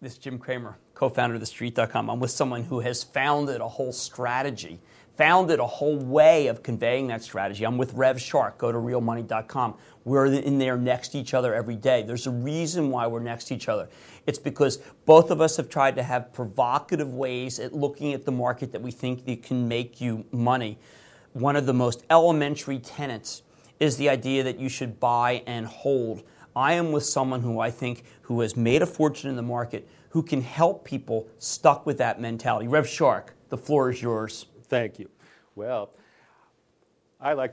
This is Jim Cramer, co-founder of TheStreet.com. I'm with someone who has founded a whole strategy, founded a whole way of conveying that strategy. I'm with Rev Shark. Go to realmoney.com. We're in there next to each other every day. There's a reason why we're next to each other. It's because both of us have tried to have provocative ways at looking at the market that we think that can make you money. One of the most elementary tenets is the idea that you should buy and hold. I am with someone who I think who has made a fortune in the market, who can help people stuck with that mentality. Rev Shark, the floor is yours. Thank you. Well,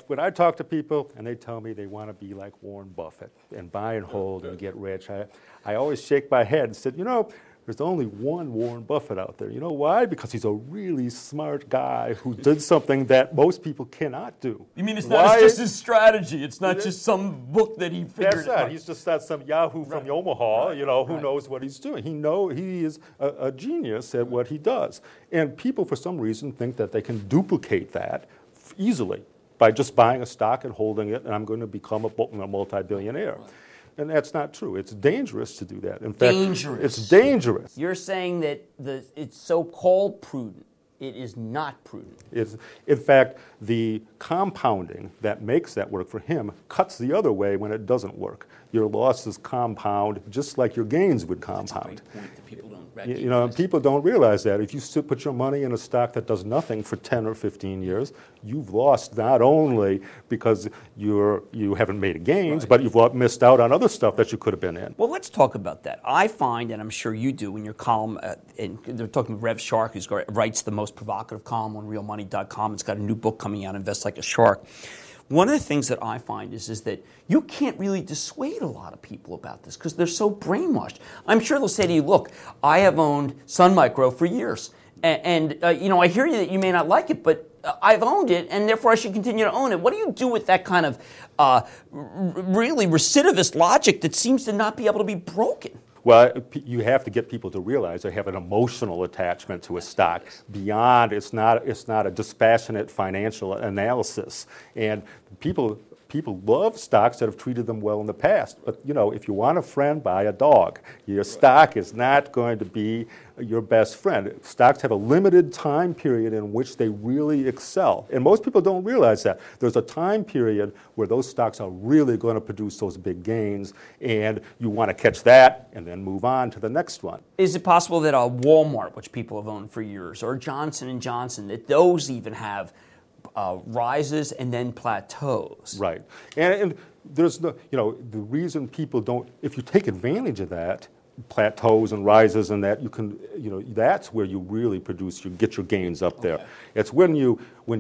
when I talk to people and they tell me they want to be like Warren Buffett and buy and hold and get rich, I always shake my head and said, there's only one Warren Buffett out there. You know why? Because he's a really smart guy who did something that most people cannot do. You mean it's not just his strategy? It's not just some book that he figured out? That's right. He's just not some Yahoo from Omaha, who knows what he's doing. He is a genius at what he does. And people, for some reason, think that they can duplicate that easily by just buying a stock and holding it, and I'm going to become a multi-billionaire. Right. And that's not true. It's dangerous to do that. In fact, it's dangerous. You're saying that it's so-called prudent. It is not prudent. In fact, the compounding that makes that work for him cuts the other way when it doesn't work. Your losses compound just like your gains would compound. That's a great point that people don't recognize. People don't realize that. If you put your money in a stock that does nothing for 10 or 15 years, you've lost not only because you haven't made gains, but you've missed out on other stuff that you could have been in. Well, let's talk about that. I find, and I'm sure you do in your column, and they're talking with Rev Shark, who writes the most provocative column on realmoney.com. It's got a new book coming out, Invest Like a Shark. One of the things that I find is that you can't really dissuade a lot of people about this because they're so brainwashed. I'm sure they'll say to you, look, I have owned Sun Micro for years. And I hear you that you may not like it, but I've owned it, and therefore I should continue to own it. What do you do with that kind of really recidivist logic that seems to not be able to be broken? Well, you have to get people to realize they have an emotional attachment to a stock beyond it's not a dispassionate financial analysis. And people love stocks that have treated them well in the past. But, if you want a friend, buy a dog. Your stock is not going to be your best friend. Stocks have a limited time period in which they really excel. And most people don't realize that. There's a time period where those stocks are really going to produce those big gains, and you want to catch that and then move on to the next one. Is it possible that Walmart, which people have owned for years, or Johnson & Johnson, that those even have rises and then plateaus? Right. And there's the reason people don't, if you take advantage of that, plateaus and rises and that, you can, that's where you really get your gains up there. Okay. It's when you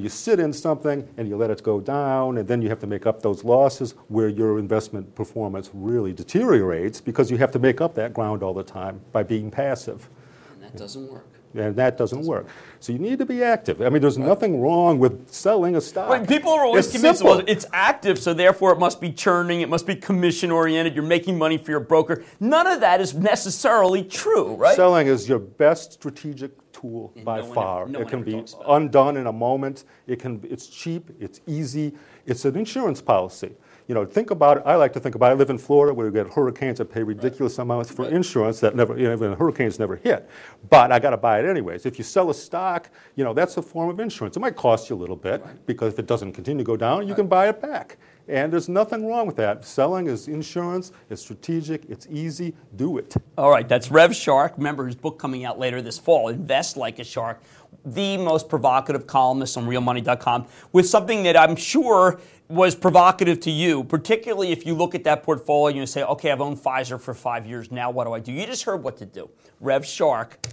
sit in something and you let it go down and then you have to make up those losses where your investment performance really deteriorates because you have to make up that ground all the time by being passive. And that doesn't work. And that doesn't work. So you need to be active. I mean, there's nothing wrong with selling a stock. Right, people are always convinced, well, it's active, so therefore it must be churning, it must be commission-oriented, you're making money for your broker. None of that is necessarily true, right? Selling is your best strategic tool by far. It can be undone in a moment. It's cheap, it's easy, it's an insurance policy. Think about it. I like to think about it. I live in Florida where we get hurricanes that pay ridiculous amounts for insurance that hurricanes never hit. But I got to buy it anyways. If you sell a stock, that's a form of insurance. It might cost you a little bit because if it doesn't continue to go down, you can buy it back. And there's nothing wrong with that. Selling is insurance. It's strategic. It's easy. Do it. All right. That's Rev Shark. Remember his book coming out later this fall, Invest Like a Shark. The most provocative columnist on realmoney.com with something that I'm sure was provocative to you, particularly if you look at that portfolio and you say, okay, I've owned Pfizer for 5 years. Now what do I do? You just heard what to do. Rev Shark,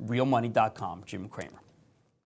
realmoney.com, Jim Cramer.